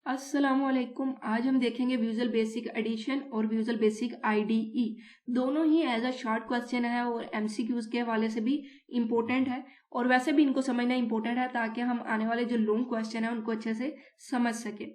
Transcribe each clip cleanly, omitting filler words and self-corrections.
अस्सलामुअलैकुम। आज हम देखेंगे विजुअल बेसिक एडिशन और विजुअल बेसिक आईडीई। दोनों ही एज अ शॉर्ट क्वेश्चन है और एमसीक्यूज के हवाले से भी इम्पोर्टेंट है और वैसे भी इनको समझना इम्पोर्टेंट है ताकि हम आने वाले जो लॉन्ग क्वेश्चन है उनको अच्छे से समझ सकें।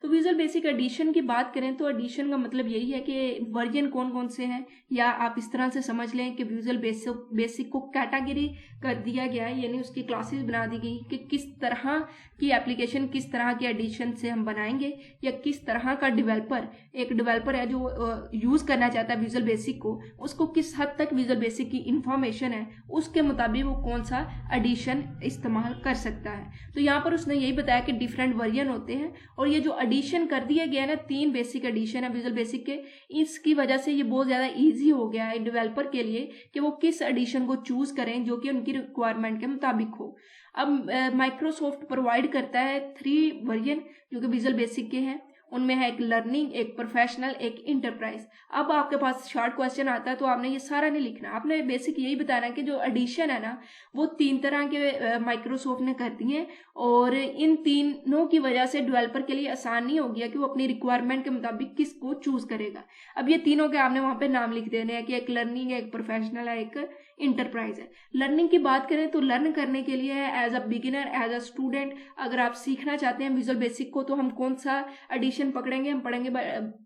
तो विजुअल बेसिक एडिशन की बात करें तो एडिशन का मतलब यही है कि वर्जन कौन कौन से हैं, या आप इस तरह से समझ लें कि विजुअल बेसिक को कैटेगरी कर दिया गया है, यानी उसकी क्लासेस बना दी गई कि किस तरह की एप्लीकेशन किस तरह के एडिशन से हम बनाएंगे, या किस तरह का एक डिवेलपर है जो यूज करना चाहता है विजुअल बेसिक को, उसको किस हद तक विजुअल बेसिक की इंफॉर्मेशन है उसके मुताबिक वो कौन सा एडिशन इस्तेमाल कर सकता है। तो यहाँ पर उसने यही बताया कि डिफरेंट वर्जन होते हैं और ये जो एडिशन कर दिया गया है ना, 3 बेसिक एडिशन है विजुअल बेसिक के, इसकी वजह से ये बहुत ज्यादा इजी हो गया है डेवलपर के लिए कि वो किस एडिशन को चूज करें जो कि उनकी रिक्वायरमेंट के मुताबिक हो। अब माइक्रोसॉफ्ट प्रोवाइड करता है 3 वर्जन जो कि विजुअल बेसिक के हैं। उनमें है एक लर्निंग, एक प्रोफेशनल, एक इंटरप्राइज। अब आपके पास शॉर्ट क्वेश्चन आता है तो आपने ये सारा नहीं लिखना, आपने बेसिक यही बताना कि जो एडिशन है ना वो 3 तरह के माइक्रोसॉफ्ट ने कर दिए हैं और इन तीनों की वजह से डेवलपर के लिए आसान नहीं हो गया कि वो अपनी रिक्वायरमेंट के मुताबिक किसको चूज करेगा। अब ये तीनों के आपने वहां पे नाम लिख देने हैं कि एक लर्निंग है, एक प्रोफेशनल है, एक इंटरप्राइज है। लर्निंग की बात करें तो लर्न करने के लिए है as a beginner, as a student. अगर आप सीखना चाहते हैं विजुअल बेसिक को तो हम कौन सा एडिशन पकड़ेंगे, हम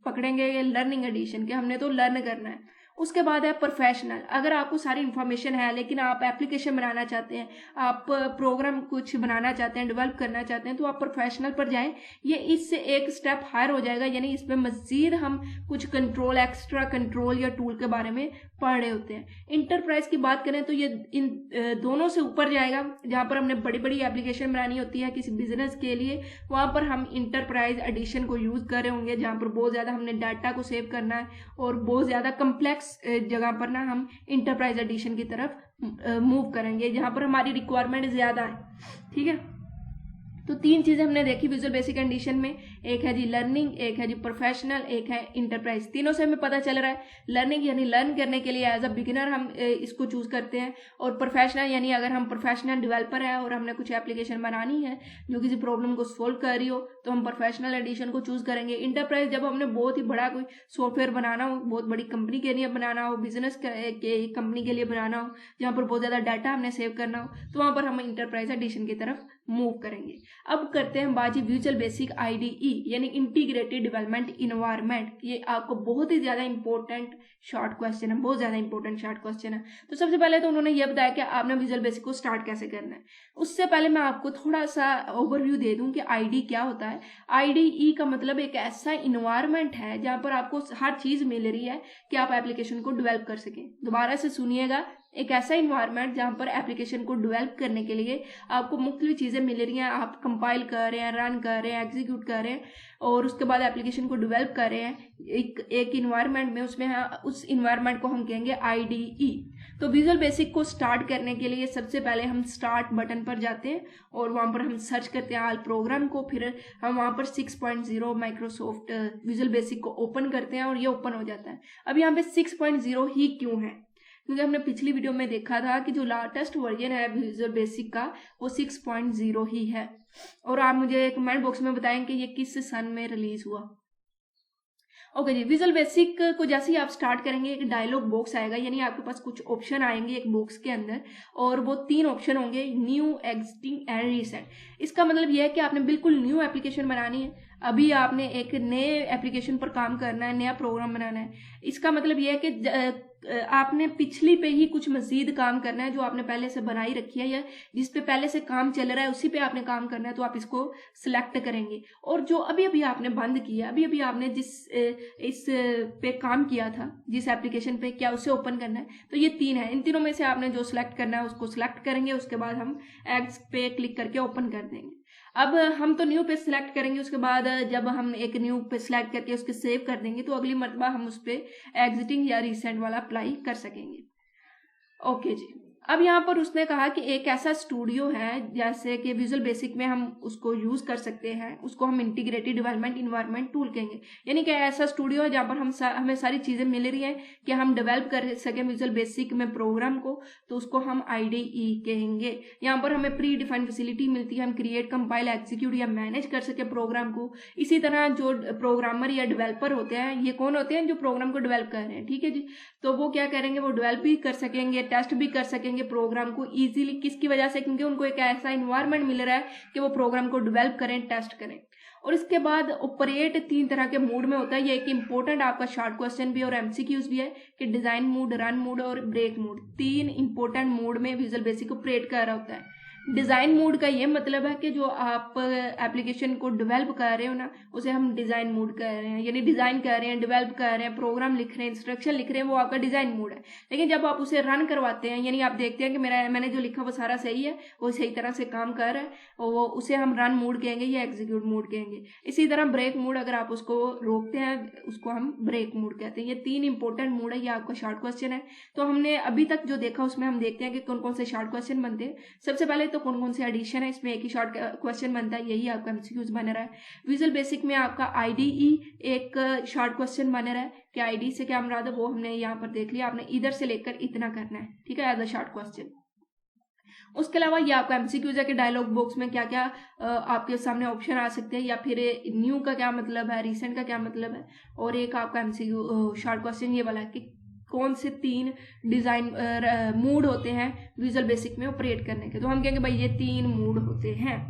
पकड़ेंगे लर्निंग एडिशन के, हमने तो लर्न करना है। उसके बाद है प्रोफेशनल। अगर आपको सारी इन्फॉर्मेशन है लेकिन आप एप्लीकेशन बनाना चाहते हैं, आप प्रोग्राम कुछ बनाना चाहते हैं, डेवलप करना चाहते हैं, तो आप प्रोफेशनल पर जाएं। ये इससे एक स्टेप हायर हो जाएगा, यानी इसमें मजीद हम कुछ कंट्रोल, एक्स्ट्रा कंट्रोल या टूल के बारे में पढ़ रहे होते हैं। इंटरप्राइज की बात करें तो ये इन दोनों से ऊपर जाएगा, जहां पर हमने बड़ी बड़ी एप्लीकेशन बनानी होती है किसी बिजनेस के लिए, वहां पर हम इंटरप्राइज एडिशन को यूज कर रहे होंगे, जहां पर बहुत ज्यादा हमने डाटा को सेव करना है और बहुत ज्यादा कम्प्लेक्स जगह पर ना हम इंटरप्राइज एडिशन की तरफ मूव करेंगे, जहां पर हमारी रिक्वायरमेंट ज्यादा है। ठीक है, तो 3 चीजें हमने देखी विजुअल बेसिक एडिशन में। एक है जी लर्निंग, एक है जी प्रोफेशनल, एक है इंटरप्राइज। तीनों से हमें पता चल रहा है लर्निंग यानी लर्न करने के लिए एज अ बिगिनर हम इसको चूज करते हैं, और प्रोफेशनल यानी अगर हम प्रोफेशनल डेवलपर है और हमने कुछ एप्लीकेशन बनानी है जो किसी प्रॉब्लम को सोल्व कर रही हो तो हम प्रोफेशनल एडिशन को चूज करेंगे। इंटरप्राइज जब हमने बहुत ही बड़ा कोई सॉफ्टवेयर बनाना हो, बहुत बड़ी कंपनी के लिए बनाना हो, बिजनेस के कंपनी के लिए बनाना हो, जहां पर बहुत ज्यादा डाटा हमने सेव करना हो, तो वहां पर हम इंटरप्राइज एडिशन की तरफ मूव करेंगे। अब करते हैं बाजी विजुअल बेसिक आईडीई यानी इंटीग्रेटेड डेवलपमेंट इन्वायरमेंट। ये आपको बहुत ही ज्यादा इंपॉर्टेंट शॉर्ट क्वेश्चन है, बहुत ज्यादा इंपॉर्टेंट शॉर्ट क्वेश्चन है। तो सबसे पहले तो उन्होंने ये बताया कि आपने विजुअल बेसिक को स्टार्ट कैसे करना है। उससे पहले मैं आपको थोड़ा सा ओवरव्यू दे दूं कि आईडी क्या होता है। आईडीई का मतलब एक ऐसा इन्वायरमेंट है जहां पर आपको हर चीज मिल रही है कि आप एप्लीकेशन को डेवलप कर सकें। दोबारा से सुनिएगा, एक ऐसा इन्वायरमेंट जहां पर एप्लीकेशन को डेवलप करने के लिए आपको मुख्तलिफ चीजें मिल रही हैं, आप कंपाइल कर रहे हैं, रन कर रहे हैं, एग्जीक्यूट कर रहे हैं और उसके बाद एप्लीकेशन को डेवलप कर रहे हैं एक इन्वायरमेंट में। उसमें उस इन्वायरमेंट को हम कहेंगे आईडीई। तो विजुअल बेसिक को स्टार्ट करने के लिए सबसे पहले हम स्टार्ट बटन पर जाते हैं और वहां पर हम सर्च करते हैं ऑल प्रोग्राम को, फिर हम वहां पर 6.0 माइक्रोसॉफ्ट विजुअल बेसिक को ओपन करते हैं और ये ओपन हो जाता है। अब यहाँ पे 6.0 ही क्यों है, क्योंकि हमने पिछली वीडियो में देखा था कि जो लेटेस्ट वर्जन है विजुअल बेसिक का वो 6.0 ही है। और आप मुझे कमेंट बॉक्स में बताएं कि ये किस सन में रिलीज हुआ। ओके जी, विजुअल बेसिक को जैसे ही आप स्टार्ट करेंगे एक डायलॉग बॉक्स आएगा, यानी आपके पास कुछ ऑप्शन आएंगे एक बॉक्स के अंदर, और वो 3 ऑप्शन होंगे, न्यू, एग्जिस्टिंग एंड रीसेंट। इसका मतलब यह है कि आपने बिल्कुल न्यू एप्लीकेशन बनानी है, अभी आपने एक नए एप्लीकेशन पर काम करना है, नया प्रोग्राम बनाना है। इसका मतलब यह है कि आपने पिछली पे ही कुछ मजीद काम करना है जो आपने पहले से बनाई रखी है या जिस पे पहले से काम चल रहा है उसी पे आपने काम करना है, तो आप इसको सिलेक्ट करेंगे। और जो अभी अभी आपने बंद किया, अभी अभी आपने इस पे काम किया था, जिस एप्लीकेशन पे, क्या उसे ओपन करना है, तो ये 3 है। इन तीनों में से आपने जो सिलेक्ट करना है उसको सिलेक्ट करेंगे, उसके बाद हम एग्स पे क्लिक करके ओपन कर देंगे। अब हम तो न्यू पे सिलेक्ट करेंगे, उसके बाद जब हम एक न्यू पे सिलेक्ट करके उसके सेव कर देंगे तो अगली मरतबा हम उस पर एग्जिटिंग या रिसेंट वाला अप्लाई कर सकेंगे। ओके जी, अब यहाँ पर उसने कहा कि एक ऐसा स्टूडियो है जैसे कि विजुअल बेसिक में हम उसको यूज कर सकते हैं, उसको हम इंटीग्रेटेड डेवलपमेंट इन्वायरमेंट टूल कहेंगे। यानी कि ऐसा स्टूडियो है जहाँ पर हमें सारी चीजें मिल रही हैं कि हम डेवलप कर सकें विजुअल बेसिक में प्रोग्राम को, तो उसको हम IDE कहेंगे। यहाँ पर हमें प्री डिफाइंड फैसिलिटी मिलती है, हम क्रिएट, कंपाइल, एग्जीक्यूट या मैनेज कर सके प्रोग्राम को। इसी तरह जो प्रोग्रामर या डेवलपर होते हैं, ये कौन होते हैं? जो प्रोग्राम को डेवलप कर रहे हैं, ठीक है जी। तो वो क्या करेंगे? वो डेवलप भी कर सकेंगे, टेस्ट भी कर सकेंगे प्रोग्राम को इजीली। किसकी वजह से? क्योंकि उनको एक ऐसा इन्वायरमेंट मिल रहा है कि वो प्रोग्राम को डेवलप करें, टेस्ट करें। और इसके बाद ऑपरेट 3 तरह के मूड में होता है। ये एक इंपॉर्टेंट आपका शॉर्ट क्वेश्चन भी और MCQs भी है कि डिजाइन मूड, रन मूड और ब्रेक मूड, 3 इंपॉर्टेंट मूड में विजुअल बेसिक ऑपरेट कर रहा होता है। डिजाइन मूड का ये मतलब है कि जो आप एप्लीकेशन को डेवलप कर रहे हो ना, उसे हम डिजाइन मूड कर रहे हैं, यानी डिजाइन कर रहे हैं, डेवलप कर रहे हैं, प्रोग्राम लिख रहे हैं, इंस्ट्रक्शन लिख रहे हैं, वो आपका डिजाइन मूड है। लेकिन जब आप उसे रन करवाते हैं, यानी आप देखते हैं कि मैंने जो लिखा वो सारा सही है, वो सही तरह से काम कर रहा है, और वो उसे हम रन मूड कहेंगे या एग्जीक्यूट मूड कहेंगे। इसी तरह ब्रेक मूड, अगर आप उसको रोकते हैं, उसको हम ब्रेक मूड कहते हैं। ये 3 इंपॉर्टेंट मूड है। ये आपका शॉर्ट क्वेश्चन है। तो हमने अभी तक जो देखा उसमें हम देखते हैं कि कौन कौन से शॉर्ट क्वेश्चन बनते हैं। सबसे पहले तो कौन कौन से एडिशन है, इसमें एक ही शॉर्ट क्वेश्चन बनता है, यही आपका MCQs बन रहा है। विजुअल बेसिक में आपका IDE एक शॉर्ट क्वेश्चन बन रहा है कि IDE से क्या मुराद है, वो हमने यहाँ पर देख लिया। आपने इधर से लेकर इतना करना है, ठीक है, एज अ शॉर्ट क्वेश्चन। उसके अलावा ये आपका MCQs है कि डायलॉग बॉक्स में क्या क्या आपके सामने ऑप्शन आ सकते हैं, या फिर न्यू का क्या मतलब है, रिसेंट का क्या मतलब है। और एक आपका MCQ शॉर्ट क्वेश्चन ये वाला है कि कौन से 3 डिजाइन मूड होते हैं विजुअल बेसिक में ऑपरेट करने के। तो हम कहेंगे भाई ये 3 मूड होते हैं।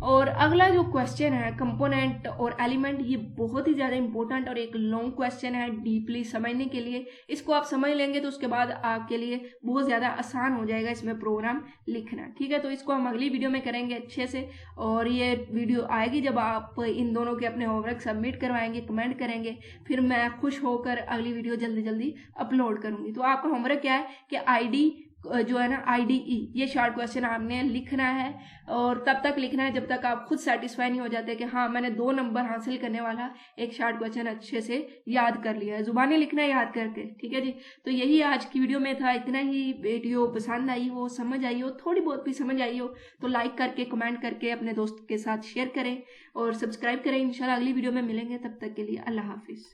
और अगला जो क्वेश्चन है कंपोनेंट और एलिमेंट, ये बहुत ही ज्यादा इंपॉर्टेंट और एक लॉन्ग क्वेश्चन है डीपली समझने के लिए। इसको आप समझ लेंगे तो उसके बाद आपके लिए बहुत ज्यादा आसान हो जाएगा इसमें प्रोग्राम लिखना, ठीक है। तो इसको हम अगली वीडियो में करेंगे अच्छे से, और ये वीडियो आएगी जब आप इन दोनों के अपने होमवर्क सबमिट करवाएंगे, कमेंट करेंगे, फिर मैं खुश होकर अगली वीडियो जल्दी जल्दी अपलोड करूंगी। तो आपका होमवर्क क्या है कि ID जो है ना, IDE, ये शॉर्ट क्वेश्चन आपने लिखना है, और तब तक लिखना है जब तक आप खुद सेटिस्फाई नहीं हो जाते कि हाँ मैंने 2 नंबर हासिल करने वाला एक शॉर्ट क्वेश्चन अच्छे से याद कर लिया है। जुबानी लिखना है याद करके, ठीक है जी। तो यही आज की वीडियो में था, इतना ही। वीडियो पसंद आई हो, समझ आई हो, थोड़ी बहुत भी समझ आई हो, तो लाइक करके, कमेंट करके अपने दोस्त के साथ शेयर करें और सब्सक्राइब करें। इंशाल्लाह अगली वीडियो में मिलेंगे, तब तक के लिए अल्लाह हाफिज।